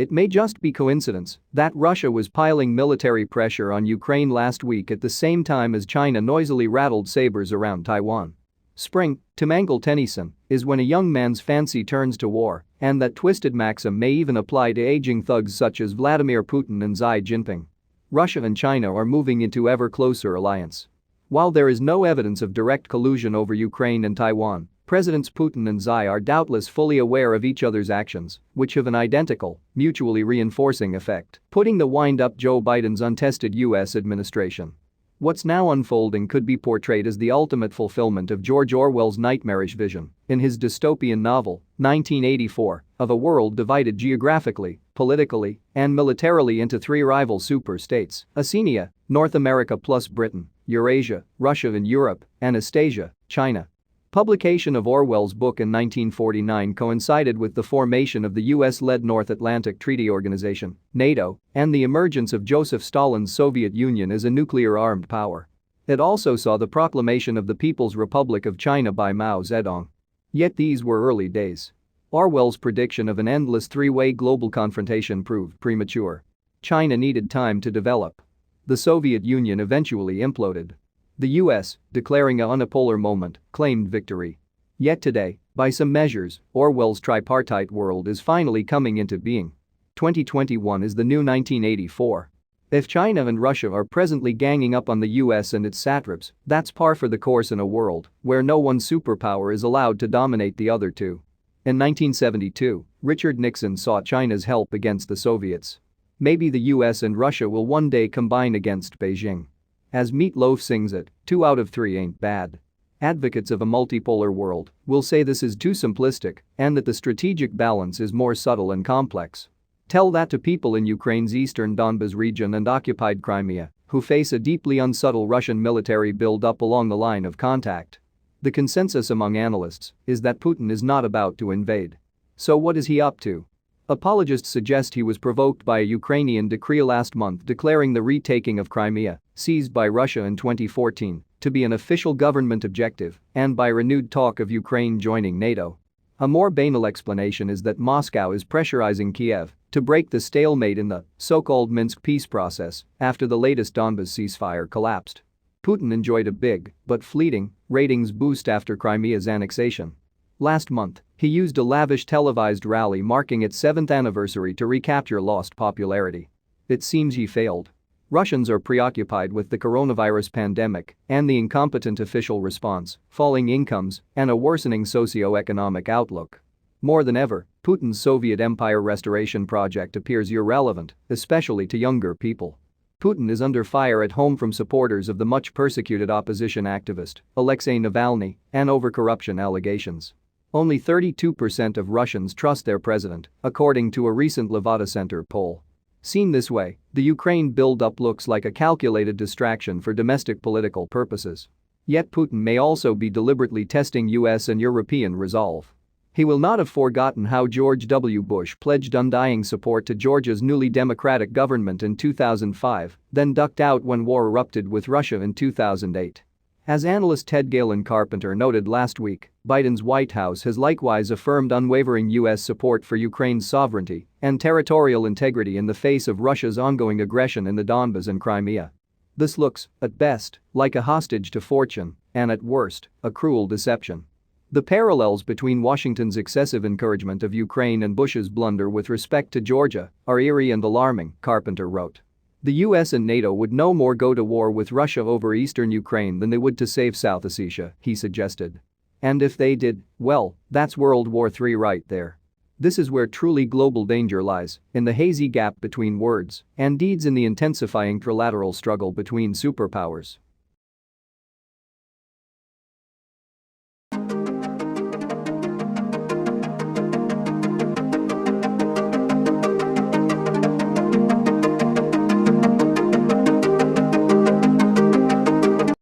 It may just be coincidence that Russia was piling military pressure on Ukraine last week at the same time as China noisily rattled sabres around Taiwan. Spring, to mangle Tennyson, is when a young man's fancy turns to war, and that twisted maxim may even apply to aging thugs such as Vladimir Putin and Xi Jinping. Russia and China are moving into ever closer alliance. While there is no evidence of direct collusion over Ukraine and Taiwan, Presidents Putin and Xi are doubtless fully aware of each other's actions, which have an identical, mutually reinforcing effect, putting the wind-up Joe Biden's untested US administration. What's now unfolding could be portrayed as the ultimate fulfillment of George Orwell's nightmarish vision, in his dystopian novel, 1984, of a world divided geographically, politically, and militarily into three rival super-states: Oceania, North America plus Britain, Eurasia, Russia and Europe, and Anastasia, China. Publication of Orwell's book in 1949 coincided with the formation of the US-led North Atlantic Treaty Organization, NATO, and the emergence of Joseph Stalin's Soviet Union as a nuclear-armed power. It also saw the proclamation of the People's Republic of China by Mao Zedong. Yet these were early days. Orwell's prediction of an endless three-way global confrontation proved premature. China needed time to develop. The Soviet Union eventually imploded. The US, declaring a unipolar moment, claimed victory. Yet today, by some measures, Orwell's tripartite world is finally coming into being. 2021 is the new 1984. If China and Russia are presently ganging up on the US and its satraps, that's par for the course in a world where no one superpower is allowed to dominate the other two. In 1972, Richard Nixon sought China's help against the Soviets. Maybe the US and Russia will one day combine against Beijing. As Meat Loaf sings it, 2 out of 3 ain't bad. Advocates of a multipolar world will say this is too simplistic and that the strategic balance is more subtle and complex. Tell that to people in Ukraine's eastern Donbas region and occupied Crimea, who face a deeply unsubtle Russian military build-up along the line of contact. The consensus among analysts is that Putin is not about to invade. So what is he up to? Apologists suggest he was provoked by a Ukrainian decree last month declaring the retaking of Crimea, seized by Russia in 2014, to be an official government objective, and by renewed talk of Ukraine joining NATO. A more banal explanation is that Moscow is pressurizing Kiev to break the stalemate in the so-called Minsk peace process after the latest Donbas ceasefire collapsed. Putin enjoyed a big, but fleeting, ratings boost after Crimea's annexation. Last month, he used a lavish televised rally marking its 7th anniversary to recapture lost popularity. It seems he failed. Russians are preoccupied with the coronavirus pandemic and the incompetent official response, falling incomes, and a worsening socio-economic outlook. More than ever, Putin's Soviet Empire restoration project appears irrelevant, especially to younger people. Putin is under fire at home from supporters of the much-persecuted opposition activist, Alexei Navalny, and over corruption allegations. Only 32% of Russians trust their president, according to a recent Levada Center poll. Seen this way, the Ukraine build-up looks like a calculated distraction for domestic political purposes. Yet Putin may also be deliberately testing US and European resolve. He will not have forgotten how George W. Bush pledged undying support to Georgia's newly democratic government in 2005, then ducked out when war erupted with Russia in 2008. As analyst Ted Galen Carpenter noted last week, Biden's White House has likewise affirmed unwavering US support for Ukraine's sovereignty and territorial integrity in the face of Russia's ongoing aggression in the Donbas and Crimea. This looks, at best, like a hostage to fortune, and at worst, a cruel deception. The parallels between Washington's excessive encouragement of Ukraine and Bush's blunder with respect to Georgia are eerie and alarming, Carpenter wrote. The US and NATO would no more go to war with Russia over eastern Ukraine than they would to save South Ossetia, he suggested. And if they did, well, that's World War III right there. This is where truly global danger lies, in the hazy gap between words and deeds in the intensifying trilateral struggle between superpowers.